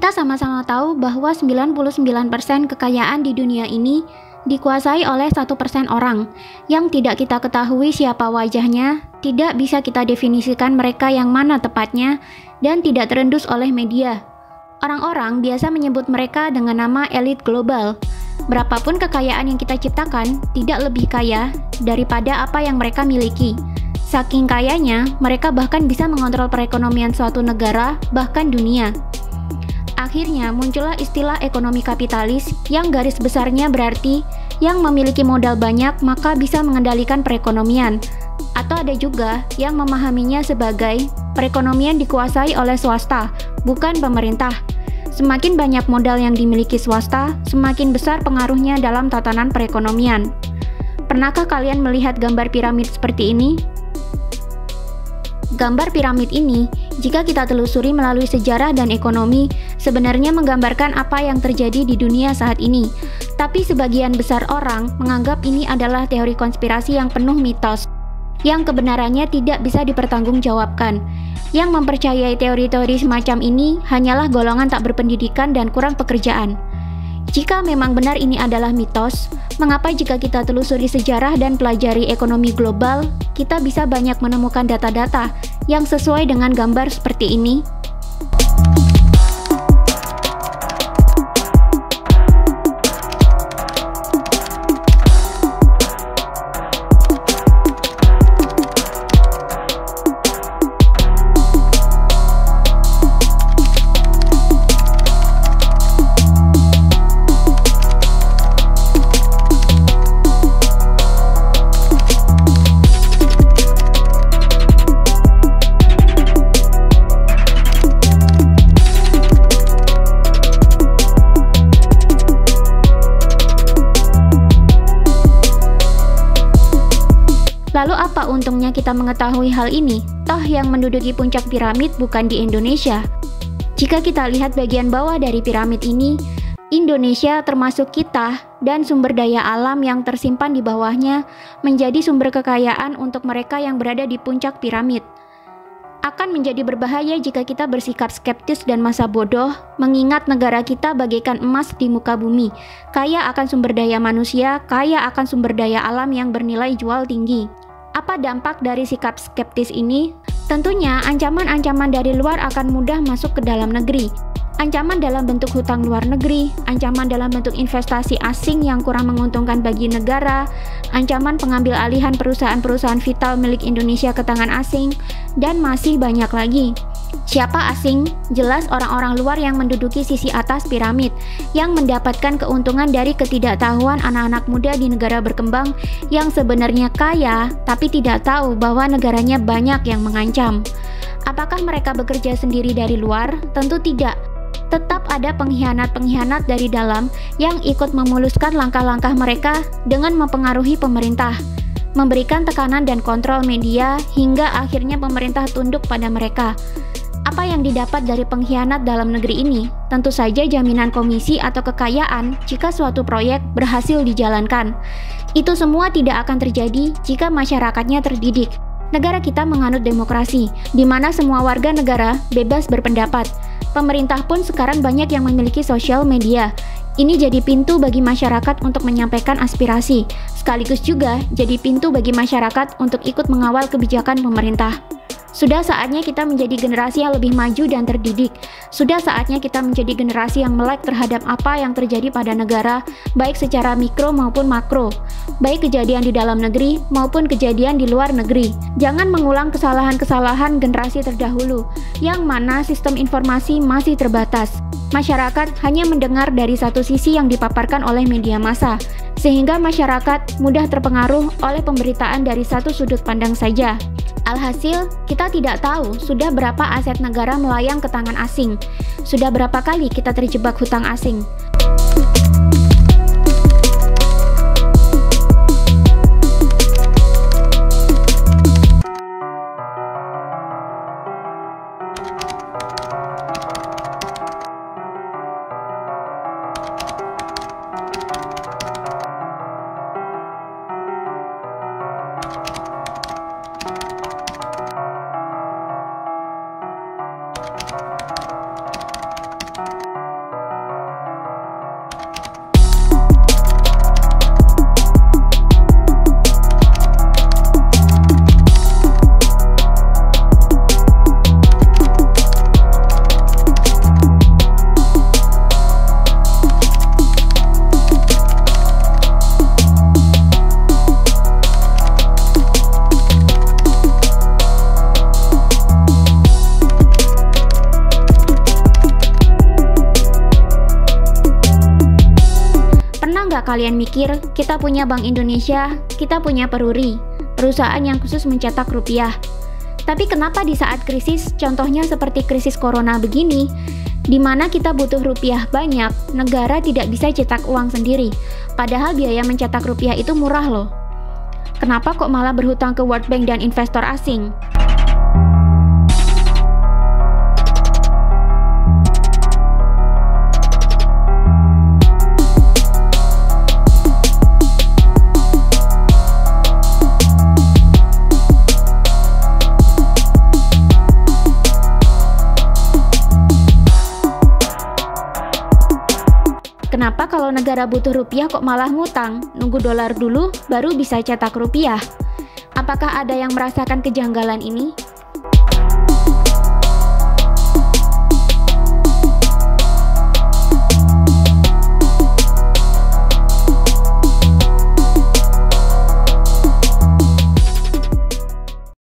Kita sama-sama tahu bahwa 99% kekayaan di dunia ini dikuasai oleh 1% orang yang tidak kita ketahui siapa wajahnya, tidak bisa kita definisikan mereka yang mana tepatnya, dan tidak terendus oleh media. Orang-orang biasa menyebut mereka dengan nama elit global. Berapapun kekayaan yang kita ciptakan, tidak lebih kaya daripada apa yang mereka miliki. Saking kayanya, mereka bahkan bisa mengontrol perekonomian suatu negara, bahkan dunia. Akhirnya muncullah istilah ekonomi kapitalis yang garis besarnya berarti yang memiliki modal banyak maka bisa mengendalikan perekonomian. Atau ada juga yang memahaminya sebagai perekonomian dikuasai oleh swasta, bukan pemerintah. Semakin banyak modal yang dimiliki swasta, semakin besar pengaruhnya dalam tatanan perekonomian. Pernahkah kalian melihat gambar piramid seperti ini? Gambar piramid ini, jika kita telusuri melalui sejarah dan ekonomi, sebenarnya menggambarkan apa yang terjadi di dunia saat ini. Tapi sebagian besar orang menganggap ini adalah teori konspirasi yang penuh mitos, yang kebenarannya tidak bisa dipertanggungjawabkan. Yang mempercayai teori-teori semacam ini hanyalah golongan tak berpendidikan dan kurang pekerjaan. Jika memang benar ini adalah mitos, mengapa jika kita telusuri sejarah dan pelajari ekonomi global, kita bisa banyak menemukan data-data yang sesuai dengan gambar seperti ini? Lalu apa untungnya kita mengetahui hal ini? Toh yang menduduki puncak piramid bukan di Indonesia. Jika kita lihat bagian bawah dari piramid ini, Indonesia termasuk kita dan sumber daya alam yang tersimpan di bawahnya menjadi sumber kekayaan untuk mereka yang berada di puncak piramid. Akan menjadi berbahaya jika kita bersikap skeptis dan masa bodoh, mengingat negara kita bagaikan emas di muka bumi, kaya akan sumber daya manusia, kaya akan sumber daya alam yang bernilai jual tinggi. Apa dampak dari sikap skeptis ini? Tentunya ancaman-ancaman dari luar akan mudah masuk ke dalam negeri. Ancaman dalam bentuk hutang luar negeri, ancaman dalam bentuk investasi asing yang kurang menguntungkan bagi negara, ancaman pengambil alihan perusahaan-perusahaan vital milik Indonesia ke tangan asing, dan masih banyak lagi. Siapa asing? Jelas orang-orang luar yang menduduki sisi atas piramid, yang mendapatkan keuntungan dari ketidaktahuan anak-anak muda di negara berkembang yang sebenarnya kaya, tapi tidak tahu bahwa negaranya banyak yang mengancam. Apakah mereka bekerja sendiri dari luar? Tentu tidak. Tetap ada pengkhianat-pengkhianat dari dalam yang ikut memuluskan langkah-langkah mereka dengan mempengaruhi pemerintah, memberikan tekanan dan kontrol media hingga akhirnya pemerintah tunduk pada mereka. Apa yang didapat dari pengkhianat dalam negeri ini? Tentu saja jaminan komisi atau kekayaan jika suatu proyek berhasil dijalankan. Itu semua tidak akan terjadi jika masyarakatnya terdidik. Negara kita menganut demokrasi, di mana semua warga negara bebas berpendapat. Pemerintah pun sekarang banyak yang memiliki sosial media. Ini jadi pintu bagi masyarakat untuk menyampaikan aspirasi, sekaligus juga jadi pintu bagi masyarakat untuk ikut mengawal kebijakan pemerintah. Sudah saatnya kita menjadi generasi yang lebih maju dan terdidik. Sudah saatnya kita menjadi generasi yang melek terhadap apa yang terjadi pada negara, baik secara mikro maupun makro, baik kejadian di dalam negeri maupun kejadian di luar negeri. Jangan mengulang kesalahan-kesalahan generasi terdahulu, yang mana sistem informasi masih terbatas. Masyarakat hanya mendengar dari satu sisi yang dipaparkan oleh media massa, sehingga masyarakat mudah terpengaruh oleh pemberitaan dari satu sudut pandang saja. Alhasil, kita tidak tahu sudah berapa aset negara melayang ke tangan asing. Sudah berapa kali kita terjebak hutang asing. nggak kalian mikir, kita punya Bank Indonesia, kita punya Peruri, perusahaan yang khusus mencetak rupiah. Tapi kenapa di saat krisis, contohnya seperti krisis corona begini, di mana kita butuh rupiah banyak, negara tidak bisa cetak uang sendiri, padahal biaya mencetak rupiah itu murah loh. Kenapa kok malah berhutang ke World Bank dan investor asing? Kenapa kalau negara butuh rupiah kok malah ngutang? Nunggu dolar dulu, baru bisa cetak rupiah. Apakah ada yang merasakan kejanggalan ini?